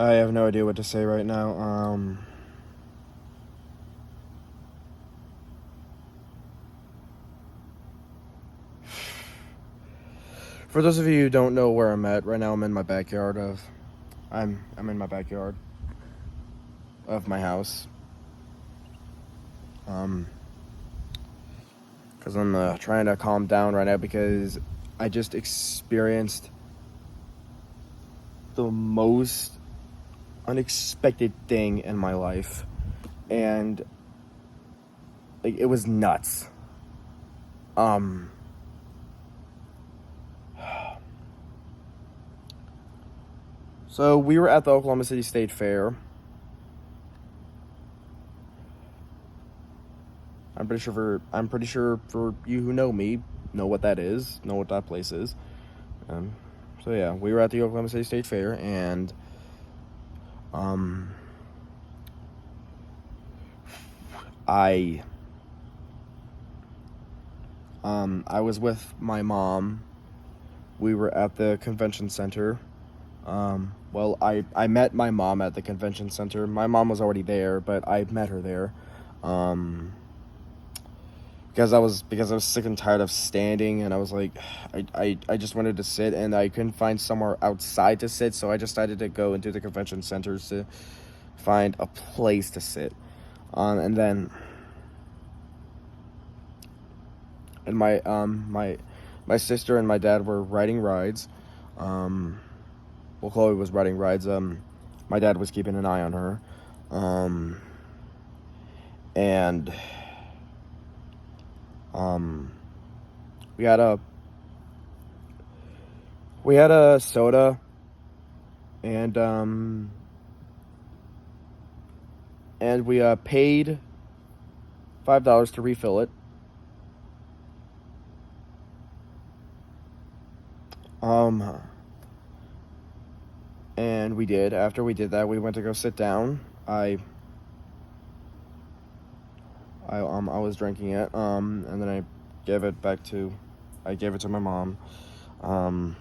I have no idea what to say right now. For those of you who don't know where I'm at right now, I'm in my backyard of. I'm in my backyard of my house. Because I'm trying to calm down right now because I just experienced the most unexpected thing in my life, and like it was nuts. So we were at the Oklahoma City State Fair. I'm pretty sure for you who know me, know what that is, know what that place is. So yeah, we were at the Oklahoma City State Fair, and I was with my mom. We were at the convention center. Well, I met my mom at the convention center. My mom was already there, but I met her there. Because I was sick and tired of standing, and I was like, I just wanted to sit, and I couldn't find somewhere outside to sit, so I decided to go into the convention centers to find a place to sit. And then my sister and my dad were riding rides. Well, Chloe was riding rides. My dad was keeping an eye on her. And we had a soda, and we paid $5 to refill it. And we did. After we did that, we went to go sit down. I was drinking it, and then I gave it to my mom, and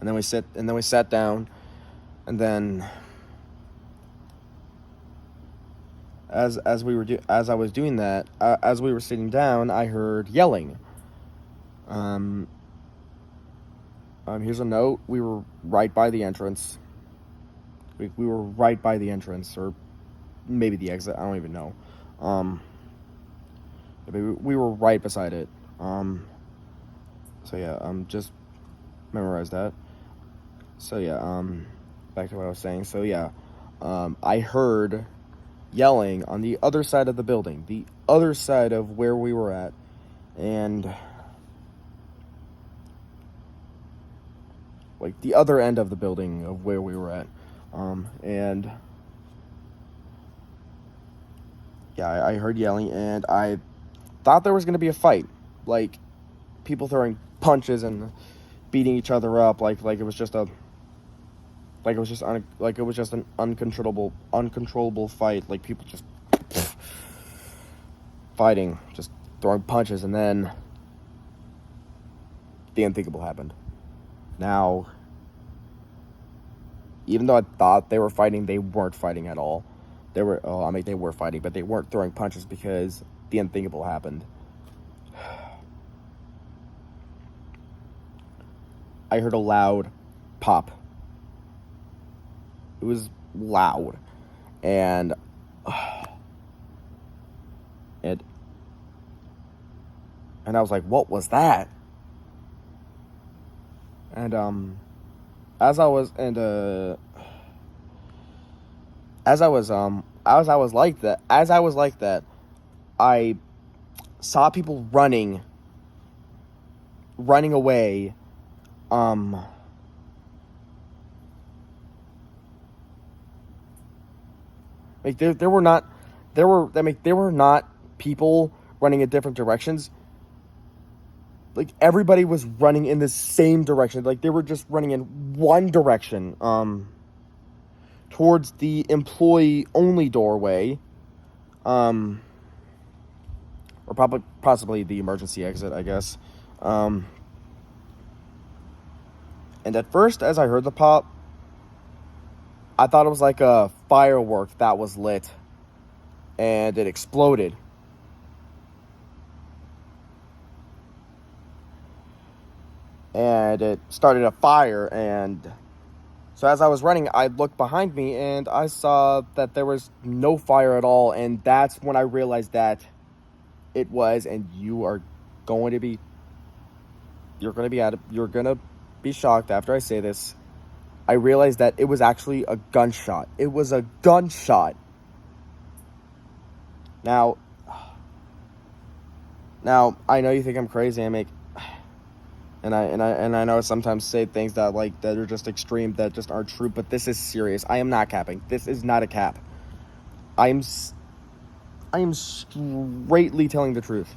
then we sat down, and then as I was doing that, as we were sitting down, I heard yelling. Here's a note. We were right by the entrance. We were right by the entrance, or maybe the exit. I don't even know. We were right beside it. So yeah, just memorize that. So yeah, back to what I was saying. So yeah, I heard yelling on the other side of the building, the other side of where we were at, and like the other end of the building of where we were at, and yeah, I heard yelling, and I thought there was going to be a fight, like people throwing punches and beating each other up, like it was just an uncontrollable fight, like people just fighting, just throwing punches, and then the unthinkable happened. Now, even though I thought they were fighting, they weren't fighting at all. They were fighting, but they weren't throwing punches because the unthinkable happened. I heard a loud pop. It was loud, and I was like, "What was that?" And as I was like that, I saw people running away. Like there were not people running in different directions. Like everybody was running in the same direction. Like they were just running in one direction, towards the employee only doorway, or possibly the emergency exit, I guess. And at first, as I heard the pop, I thought it was like a firework that was lit. And it exploded. And it started a fire. And so as I was running, I looked behind me and I saw that there was no fire at all. And that's when I realized that it was, and you're going to be shocked after I say this. I realized that it was actually a gunshot. It was a gunshot. Now, I know you think I'm crazy. And I know I sometimes say things that are just extreme, that just aren't true. But this is serious. I am not capping. This is not a cap. I am straightly telling the truth.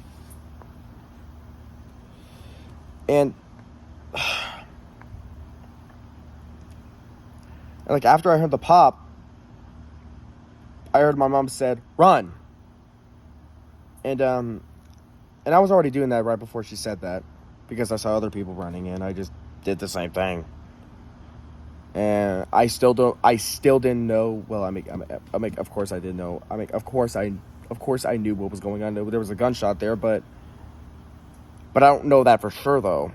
And like after I heard the pop, I heard my mom said, "Run." And I was already doing that right before she said that, because I saw other people running and I just did the same thing. And I still didn't know. Well, of course I didn't know. Of course I knew what was going on. There was a gunshot there, but I don't know that for sure though.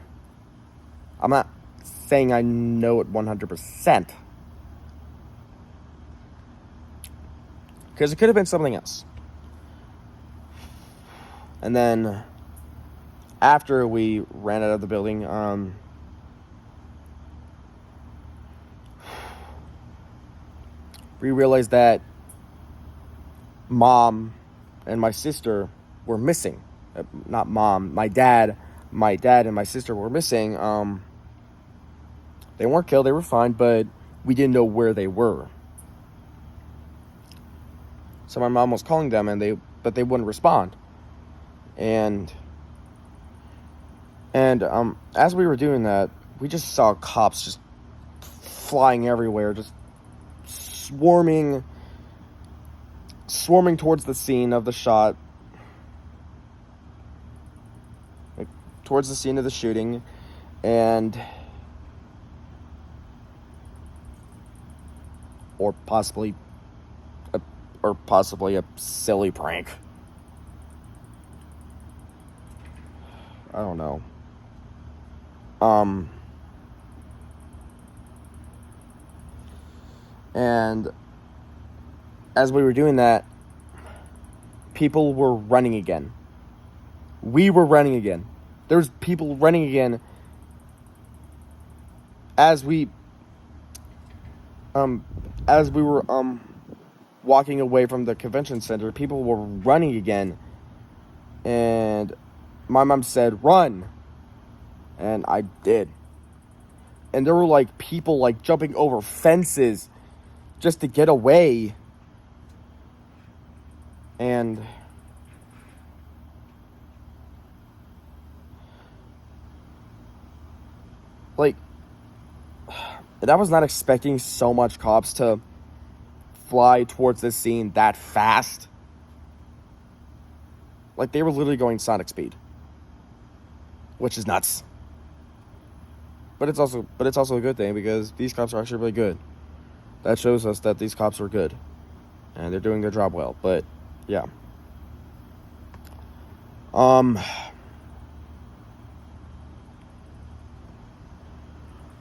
I'm not saying I know it 100%. Because it could have been something else. And then after we ran out of the building, we realized that Mom and my sister were missing. Not Mom, my dad and my sister were missing. They weren't killed, they were fine, but we didn't know where they were. So my mom was calling them, but they wouldn't respond. And as we were doing that, we just saw cops just flying everywhere, just swarming towards the scene of the shot, like towards the scene of the shooting, or possibly a silly prank. I don't know. And as we were doing that, people were running again. We were running again. There's people running again as we were walking away from the convention center. People were running again, and my mom said, "Run," and I did. And there were people jumping over fences just to get away. And and I was not expecting so much cops to fly towards this scene that fast. They were literally going Sonic speed, which is nuts. But it's also a good thing, because these cops are actually really good. That shows us that these cops are good, and they're doing their job well. But yeah.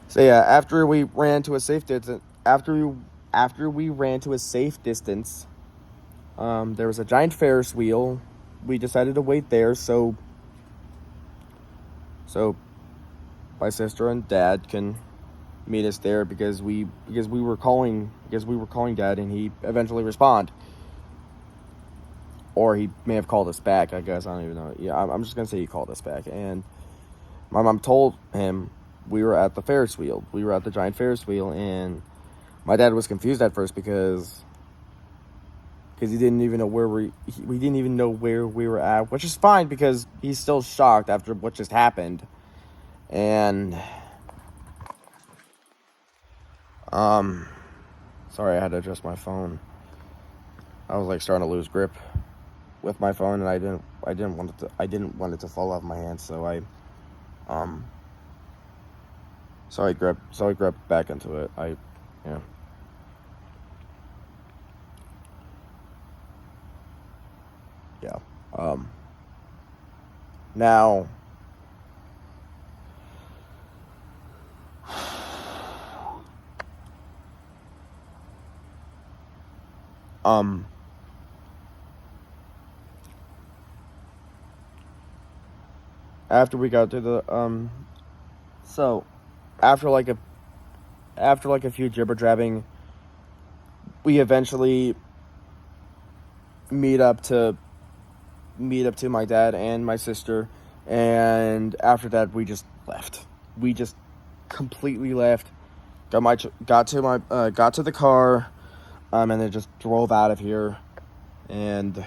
So yeah, after we ran to a safe distance, there was a giant Ferris wheel. We decided to wait there, so my sister and Dad can meet us there, because we were calling Dad, and he eventually responded. Or he may have called us back, I guess. I don't even know. Yeah, I'm just gonna say he called us back. And my mom told him we were at the Ferris wheel. We were at the giant Ferris wheel, and my dad was confused at first because he didn't even know we didn't even know where we were at, which is fine, because he's still shocked after what just happened. And sorry, I had to adjust my phone. I was starting to lose grip with my phone, and I didn't want it to fall off my hand, so I So I grabbed back into it. Yeah. Yeah. Now, after we got to the, so after like a few jibber jabbing, we eventually meet up to my dad and my sister, and after that we just left. We just completely left. Got to the car, and then just drove out of here. And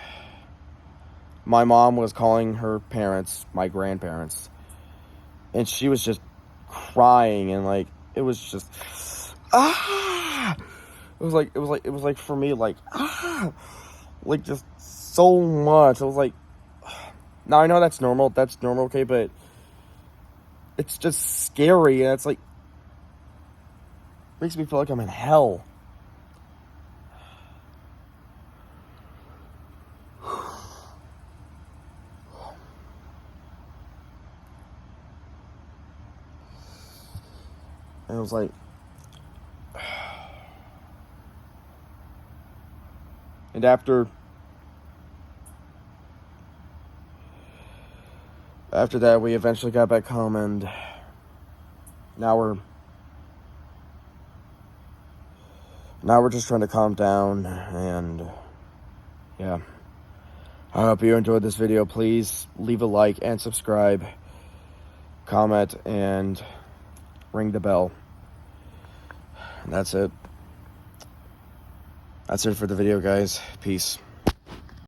my mom was calling her parents, my grandparents, and she was just crying, and like it was just it was like for me, like like just so much. I was like, now I know that's normal, okay, but it's just scary, and it's like makes me feel like I'm in hell. And it was like, and after that, we eventually got back home, and now we're just trying to calm down. And yeah, I hope you enjoyed this video. Please leave a like and subscribe, comment, and ring the bell. And that's it for the video, guys. Peace.